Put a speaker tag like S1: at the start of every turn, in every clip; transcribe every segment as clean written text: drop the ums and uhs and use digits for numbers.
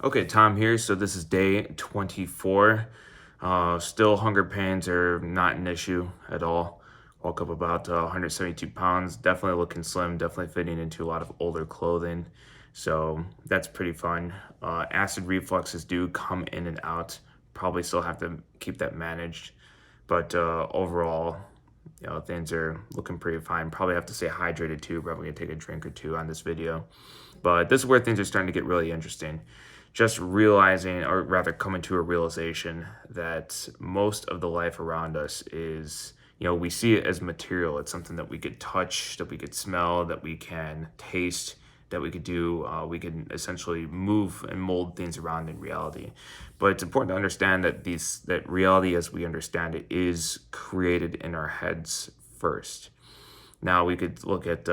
S1: Okay, Tom here. So this is day 24. Still, hunger pains are not an issue at all. Woke up about 172 pounds. Definitely looking slim. Definitely fitting into a lot of older clothing. So that's pretty fun. Acid refluxes do come in and out. Probably still have to keep that managed. But overall, things are looking pretty fine. Probably have to stay hydrated too. Probably gonna take a drink or two on this video. But this is where things are starting to get really interesting. Just realizing, or rather coming to a realization, that most of the life around us is, we see it as material. It's something that we could touch, that we could smell, that we can taste, that we could do. We can essentially move and mold things around in reality. But it's important to understand that reality as we understand it is created in our heads first. Now we could look at,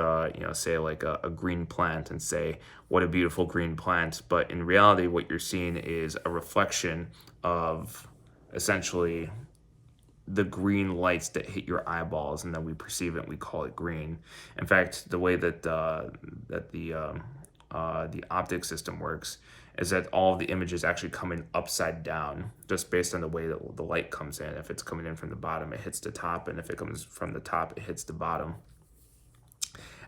S1: say like a green plant and say, what a beautiful green plant. But in reality, what you're seeing is a reflection of essentially the green lights that hit your eyeballs, and then we perceive it and we call it green. In fact, the way that the optic system works is that all of the images actually come in upside down, just based on the way that the light comes in. If it's coming in from the bottom, it hits the top, and if it comes from the top, it hits the bottom.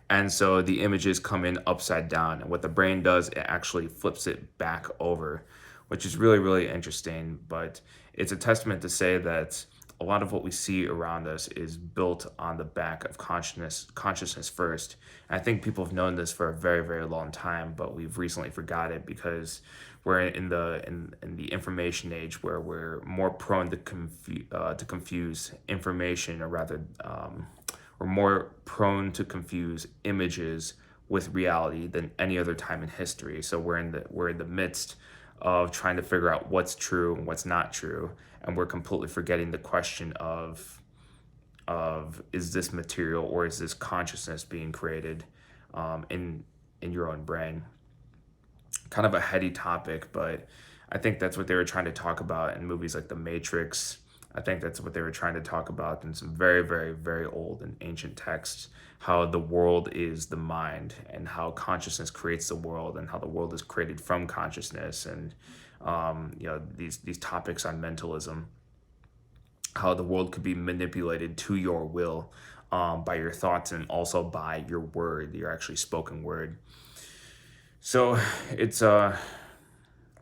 S1: And so the images come in upside down. And what the brain does, it actually flips it back over, which is really, really interesting. But it's a testament to say that a lot of what we see around us is built on the back of consciousness first. And I think people have known this for a very, very long time, but we've recently forgot it because we're in the information age where we're more prone to confuse information, or rather we're more prone to confuse images with reality than any other time in history. So we're in the midst of trying to figure out what's true and what's not true, and we're completely forgetting the question of is this material or is this consciousness being created in your own brain. Kind of a heady topic, but I think that's what they were trying to talk about in movies like The Matrix. I think that's what they were trying to talk about in some very, very, very old and ancient texts. How the world is the mind, and how consciousness creates the world, and how the world is created from consciousness, and these topics on mentalism, how the world could be manipulated to your will, by your thoughts, and also by your word, your actually spoken word. So it's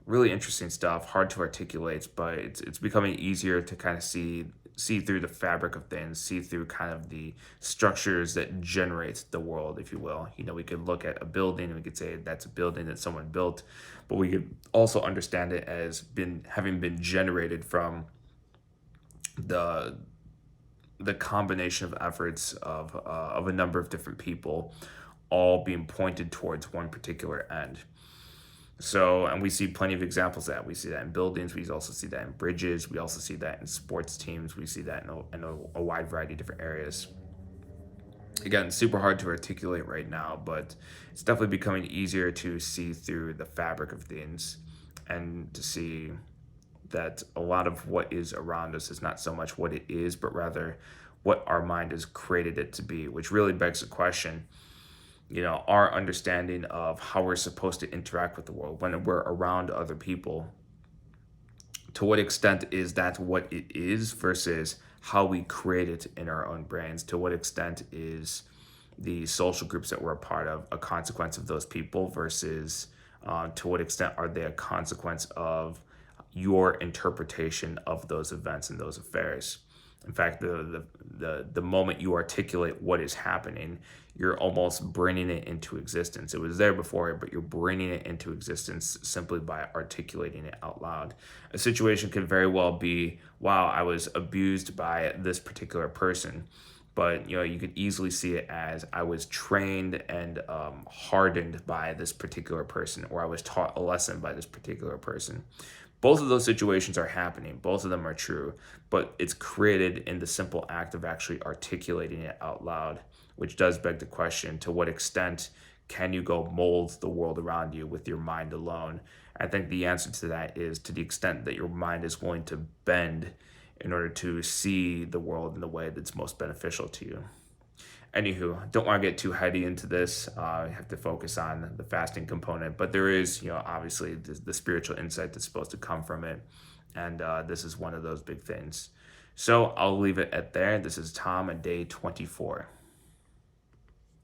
S1: really interesting stuff, hard to articulate, but it's becoming easier to kind of see through the fabric of things, see through kind of the structures that generate the world, if you will. We could look at a building and we could say that's a building that someone built, but we could also understand it as having been generated from the the combination of efforts of a number of different people, all being pointed towards one particular end. So, and we see plenty of examples of that. We see that in buildings. We also see that in bridges. We also see that in sports teams. We see that in a wide variety of different areas. Again, super hard to articulate right now, but it's definitely becoming easier to see through the fabric of things, and to see that a lot of what is around us is not so much what it is, but rather what our mind has created it to be, which really begs the question, our understanding of how we're supposed to interact with the world when we're around other people. To what extent is that what it is versus how we create it in our own brains? To what extent is the social groups that we're a part of a consequence of those people versus to what extent are they a consequence of your interpretation of those events and those affairs? In fact, the moment you articulate what is happening, you're almost bringing it into existence. It was there before, but you're bringing it into existence simply by articulating it out loud. A situation could very well be, wow, I was abused by this particular person. But you could easily see it as I was trained and hardened by this particular person, or I was taught a lesson by this particular person. Both of those situations are happening. Both of them are true, but it's created in the simple act of actually articulating it out loud, which does beg the question, to what extent can you go mold the world around you with your mind alone? I think the answer to that is to the extent that your mind is willing to bend in order to see the world in the way that's most beneficial to you. Anywho, don't want to get too heady into this. I have to focus on the fasting component, but there is, obviously the spiritual insight that's supposed to come from it, and this is one of those big things. So I'll leave it at there. This is Tom on day 24.